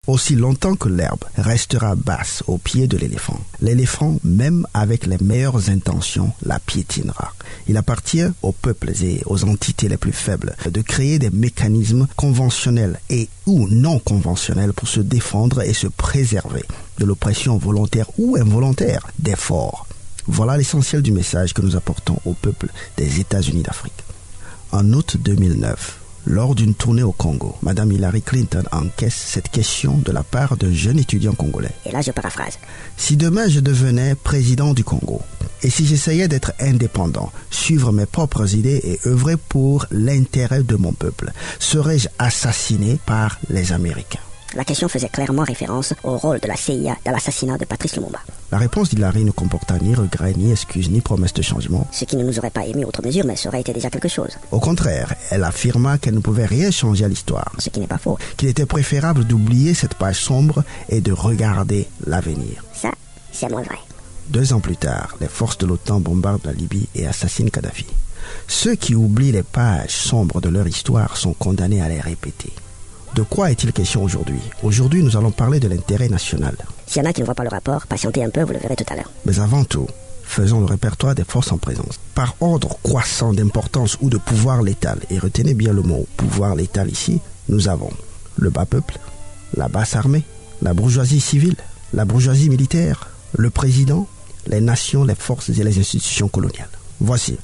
Aussi longtemps que l'herbe restera basse au pied de l'éléphant, l'éléphant, même avec les meilleures intentions, la piétinera. Il appartient aux peuples et aux entités les plus faibles de créer des mécanismes conventionnels et ou non conventionnels pour se défendre et se préserver de l'oppression volontaire ou involontaire des forts. Voilà l'essentiel du message que nous apportons au peuple des États-Unis d'Afrique. En août 2009, lors d'une tournée au Congo, Mme Hillary Clinton encaisse cette question de la part d'un jeune étudiant congolais. Et là, je paraphrase. Si demain je devenais président du Congo, et si j'essayais d'être indépendant, suivre mes propres idées et œuvrer pour l'intérêt de mon peuple, serais-je assassiné par les Américains? La question faisait clairement référence au rôle de la CIA dans l'assassinat de Patrice Lumumba. La réponse d'Hillary ne comporta ni regret, ni excuse, ni promesse de changement. Ce qui ne nous aurait pas ému outre mesure, mais ça aurait été déjà quelque chose. Au contraire, elle affirma qu'elle ne pouvait rien changer à l'histoire. Ce qui n'est pas faux. Qu'il était préférable d'oublier cette page sombre et de regarder l'avenir. Ça, c'est moins vrai. 2 ans plus tard, les forces de l'OTAN bombardent la Libye et assassinent Kadhafi. Ceux qui oublient les pages sombres de leur histoire sont condamnés à les répéter. De quoi est-il question aujourd'hui? Aujourd'hui, nous allons parler de l'intérêt national. S'il y en a qui ne voient pas le rapport, patientez un peu, vous le verrez tout à l'heure. Mais avant tout, faisons le répertoire des forces en présence. Par ordre croissant d'importance ou de pouvoir létal, et retenez bien le mot pouvoir létal ici, nous avons le bas peuple, la basse armée, la bourgeoisie civile, la bourgeoisie militaire, le président, les nations, les forces et les institutions coloniales. Voici,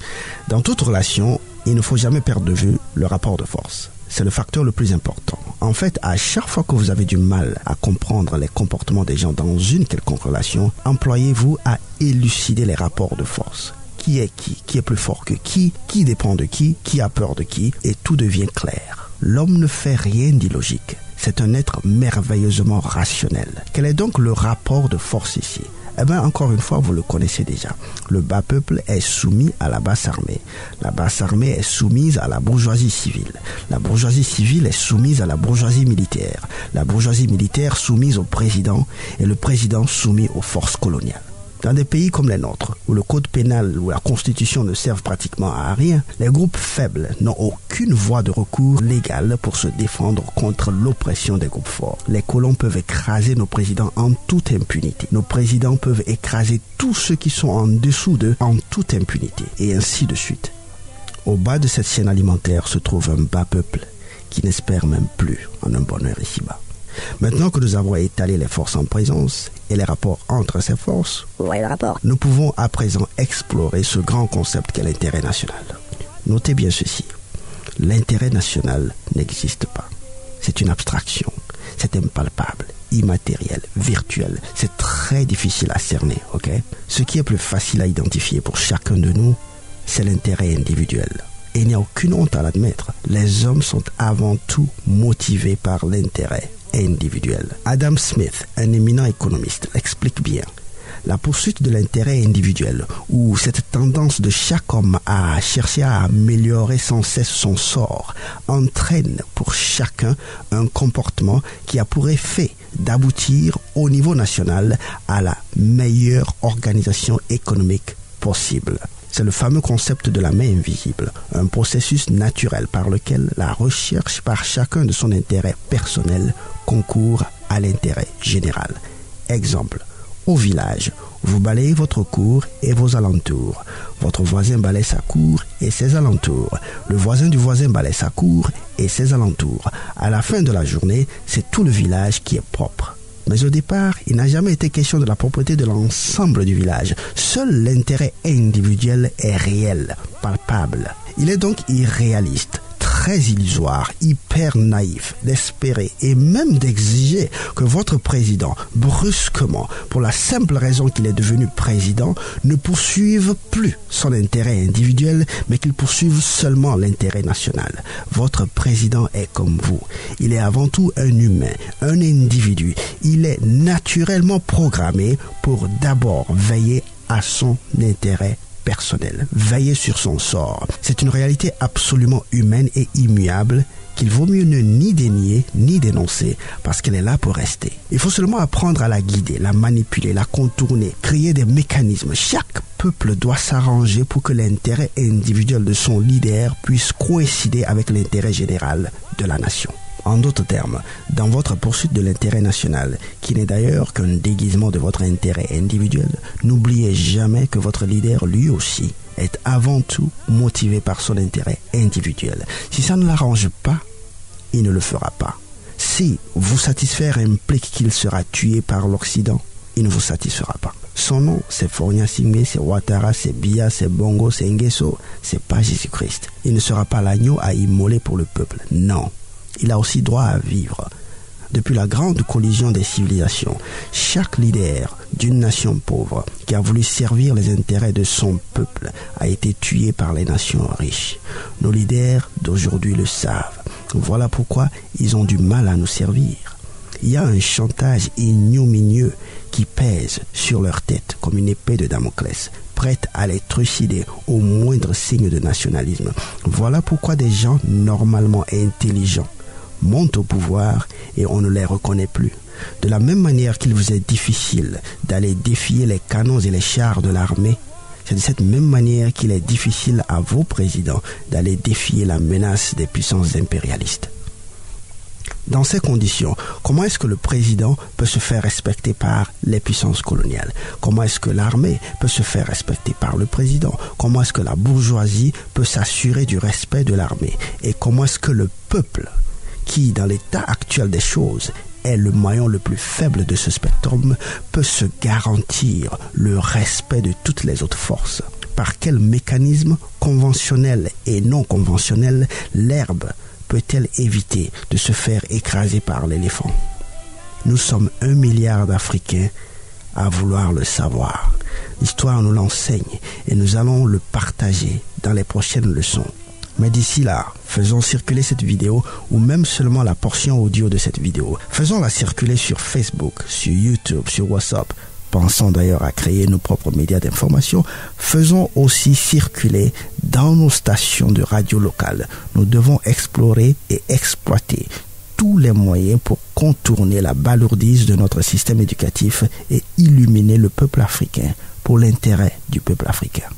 dans toute relation, il ne faut jamais perdre de vue le rapport de force. C'est le facteur le plus important. En fait, à chaque fois que vous avez du mal à comprendre les comportements des gens dans une quelconque relation, employez-vous à élucider les rapports de force. Qui est plus fort que qui dépend de qui a peur de qui, et tout devient clair. L'homme ne fait rien d'illogique. C'est un être merveilleusement rationnel. Quel est donc le rapport de force ici? Eh bien, encore une fois, vous le connaissez déjà. Le bas peuple est soumis à la basse armée. La basse armée est soumise à la bourgeoisie civile. La bourgeoisie civile est soumise à la bourgeoisie militaire. La bourgeoisie militaire soumise au président et le président soumis aux forces coloniales. Dans des pays comme les nôtres, où le code pénal ou la constitution ne servent pratiquement à rien, les groupes faibles n'ont aucune voie de recours légale pour se défendre contre l'oppression des groupes forts. Les colons peuvent écraser nos présidents en toute impunité. Nos présidents peuvent écraser tous ceux qui sont en dessous d'eux en toute impunité, et ainsi de suite. Au bas de cette chaîne alimentaire se trouve un bas peuple qui n'espère même plus en un bonheur ici-bas. Maintenant que nous avons étalé les forces en présence et les rapports entre ces forces, vous voyez le rapport. Nous pouvons à présent explorer ce grand concept qu'est l'intérêt national. Notez bien ceci, l'intérêt national n'existe pas. C'est une abstraction, c'est impalpable, immatériel, virtuel, c'est très difficile à cerner, ok? Ce qui est plus facile à identifier pour chacun de nous, c'est l'intérêt individuel. Et il n'y a aucune honte à l'admettre. Les hommes sont avant tout motivés par l'intérêt individuel. Adam Smith, un éminent économiste, l'explique bien. La poursuite de l'intérêt individuel, ou cette tendance de chaque homme à chercher à améliorer sans cesse son sort, entraîne pour chacun un comportement qui a pour effet d'aboutir au niveau national à la meilleure organisation économique possible. C'est le fameux concept de la main invisible, un processus naturel par lequel la recherche par chacun de son intérêt personnel concourt à l'intérêt général. Exemple, au village, vous balayez votre cour et vos alentours. Votre voisin balaye sa cour et ses alentours. Le voisin du voisin balaye sa cour et ses alentours. À la fin de la journée, c'est tout le village qui est propre. Mais au départ, il n'a jamais été question de la propreté de l'ensemble du village. Seul l'intérêt individuel est réel, palpable. Il est donc irréaliste, très illusoire, hyper naïf d'espérer et même d'exiger que votre président, brusquement, pour la simple raison qu'il est devenu président, ne poursuive plus son intérêt individuel, mais qu'il poursuive seulement l'intérêt national. Votre président est comme vous. Il est avant tout un humain, un individu. Il est naturellement programmé pour d'abord veiller à son intérêt personnel, veiller sur son sort. C'est une réalité absolument humaine et immuable qu'il vaut mieux ne ni dénier ni dénoncer parce qu'elle est là pour rester. Il faut seulement apprendre à la guider, la manipuler, la contourner, créer des mécanismes. Chaque peuple doit s'arranger pour que l'intérêt individuel de son leader puisse coïncider avec l'intérêt général de la nation. En d'autres termes, dans votre poursuite de l'intérêt national, qui n'est d'ailleurs qu'un déguisement de votre intérêt individuel, n'oubliez jamais que votre leader, lui aussi, est avant tout motivé par son intérêt individuel. Si ça ne l'arrange pas, il ne le fera pas. Si vous satisfaire implique qu'il sera tué par l'Occident, il ne vous satisfera pas. Son nom, c'est Fournia Singbe, c'est Ouattara, c'est Biya, c'est Bongo, c'est Nguesso, c'est pas Jésus-Christ. Il ne sera pas l'agneau à immoler pour le peuple. Non. Il a aussi droit à vivre. Depuis la grande collision des civilisations, chaque leader d'une nation pauvre qui a voulu servir les intérêts de son peuple a été tué par les nations riches. Nos leaders d'aujourd'hui le savent. Voilà pourquoi ils ont du mal à nous servir. Il y a un chantage ignominieux qui pèse sur leur tête comme une épée de Damoclès, prête à les trucider au moindre signe de nationalisme. Voilà pourquoi des gens normalement intelligents montent au pouvoir et on ne les reconnaît plus. De la même manière qu'il vous est difficile d'aller défier les canons et les chars de l'armée, c'est de cette même manière qu'il est difficile à vos présidents d'aller défier la menace des puissances impérialistes. Dans ces conditions, comment est-ce que le président peut se faire respecter par les puissances coloniales? Comment est-ce que l'armée peut se faire respecter par le président? Comment est-ce que la bourgeoisie peut s'assurer du respect de l'armée? Et comment est-ce que le peuple, qui, dans l'état actuel des choses, est le maillon le plus faible de ce spectrum, peut se garantir le respect de toutes les autres forces? Par quel mécanisme conventionnel et non conventionnel l'herbe peut-elle éviter de se faire écraser par l'éléphant? Nous sommes 1 milliard d'Africains à vouloir le savoir. L'histoire nous l'enseigne et nous allons le partager dans les prochaines leçons. Mais d'ici là, faisons circuler cette vidéo ou même seulement la portion audio de cette vidéo. Faisons-la circuler sur Facebook, sur YouTube, sur WhatsApp. Pensons d'ailleurs à créer nos propres médias d'information. Faisons aussi circuler dans nos stations de radio locales. Nous devons explorer et exploiter tous les moyens pour contourner la balourdise de notre système éducatif et illuminer le peuple africain pour l'intérêt du peuple africain.